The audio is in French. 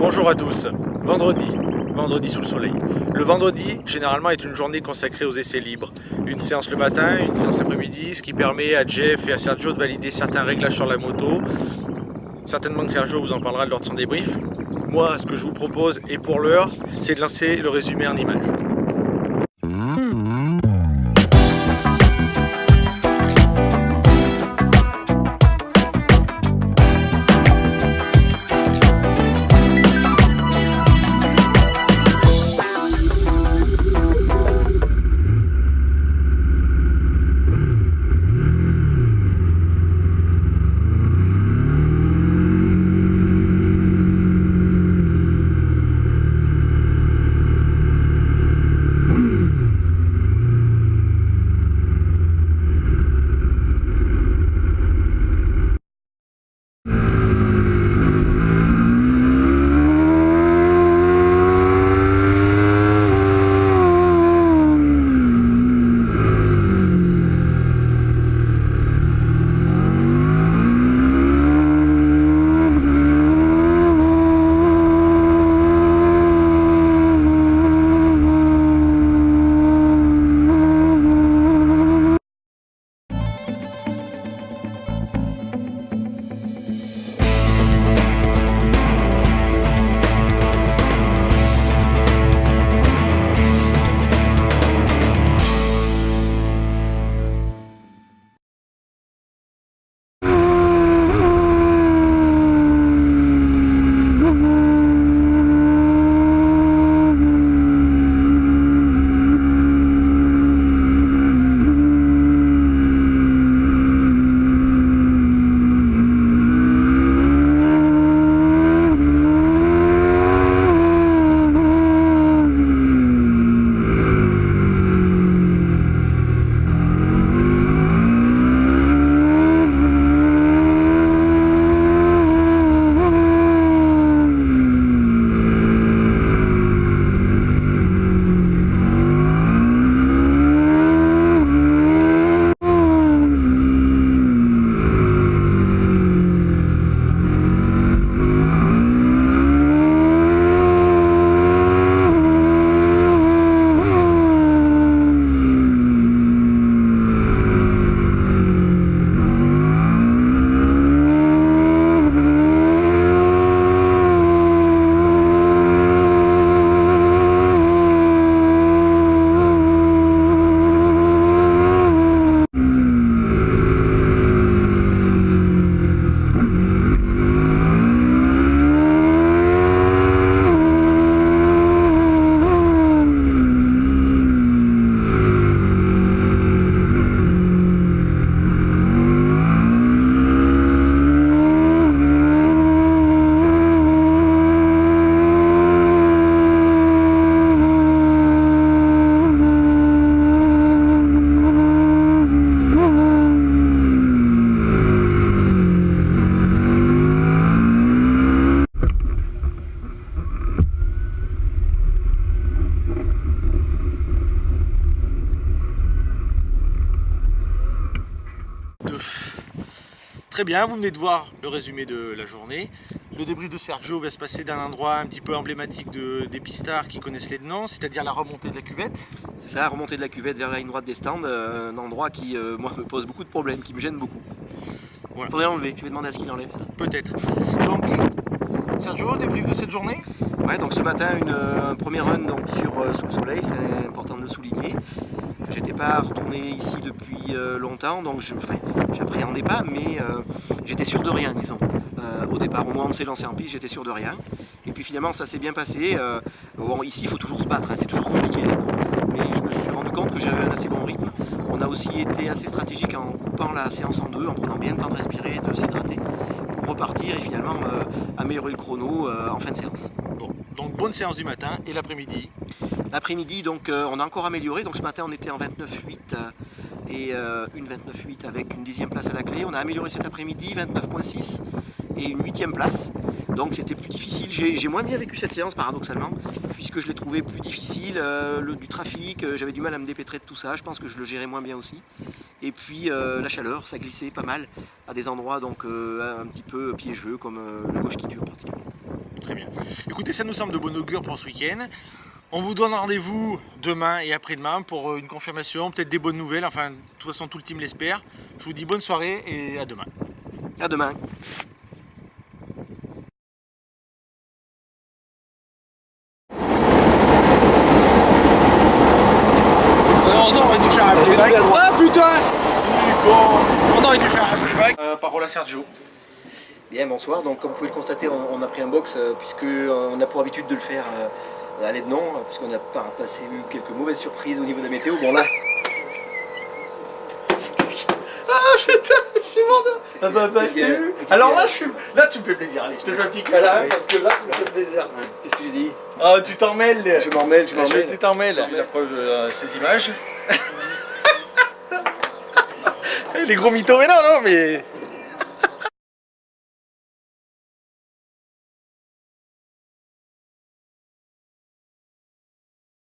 Bonjour à tous. Vendredi sous le soleil. Le vendredi, généralement, est une journée consacrée aux essais libres. Une séance le matin, une séance l'après-midi, ce qui permet à Jeff et à Sergio de valider certains réglages sur la moto. Certainement que Sergio vous en parlera lors de son débrief. Moi, ce que je vous propose, et pour l'heure, c'est de lancer le résumé en images. Très bien, vous venez de voir le résumé de la journée. Le débrief de Sergio va se passer d'un endroit un petit peu emblématique des pistards qui connaissent les noms, c'est-à-dire la remontée de la cuvette. C'est ça, remontée de la cuvette vers la ligne droite des stands, un endroit qui moi me pose beaucoup de problèmes, qui me gêne beaucoup. Voilà. Faudrait l'enlever, je vais demander à ce qu'il enlève ça. Peut-être. Donc, Sergio, débrief de cette journée. Ouais, donc ce matin, un premier run donc, sous le soleil, c'est important de le souligner. J'étais pas retourné ici depuis longtemps, donc j'appréhendais pas, mais j'étais sûr de rien, disons. Au départ, au moment où on s'est lancé en piste, j'étais sûr de rien. Et puis finalement, ça s'est bien passé. Bon, ici, il faut toujours se battre, hein, c'est toujours compliqué. Mais je me suis rendu compte que j'avais un assez bon rythme. On a aussi été assez stratégique en coupant la séance en deux, en prenant bien le temps de respirer, de s'hydrater, pour repartir et finalement améliorer le chrono en fin de séance. Bon, donc bonne séance du matin et l'après-midi. L'après-midi, donc on a encore amélioré. Donc ce matin, on était en 29,8 et une 29,8 avec une 10e place à la clé. On a amélioré cet après-midi, 29,6 et une 8e place. Donc c'était plus difficile. J'ai moins bien vécu cette séance paradoxalement, puisque je l'ai trouvé plus difficile, du trafic, j'avais du mal à me dépêtrer de tout ça, je pense que je le gérais moins bien aussi. Et puis la chaleur, ça glissait pas mal à des endroits donc un petit peu piégeux, comme le gauche qui dure particulièrement. très bien. Écoutez, ça nous semble de bon augure pour ce week-end. On vous donne rendez-vous demain et après-demain pour une confirmation, peut-être des bonnes nouvelles. Enfin, de toute façon, tout le team l'espère. Je vous dis bonne soirée et à demain. À demain. On aurait dû faire un playback. Ah putain! On aurait dû faire un playback. Parole à Sergio. Bien, bonsoir. Donc, comme vous pouvez le constater, on a pris un box puisqu'on a pour habitude de le faire à l'aide non, puisqu'on a passé eu quelques mauvaises surprises au niveau de la météo. Bon, là. Ah putain, je suis mort de... Ça va pas Alors là, là, tu me fais plaisir. Allez, je te fais un petit câlin parce que là, tu me fais plaisir. Qu'est-ce que j'ai dit? Ah, tu t'en mêles. Je m'en mêle. Tu t'en mêles. La preuve de ces images. Les gros mythos, mais non, mais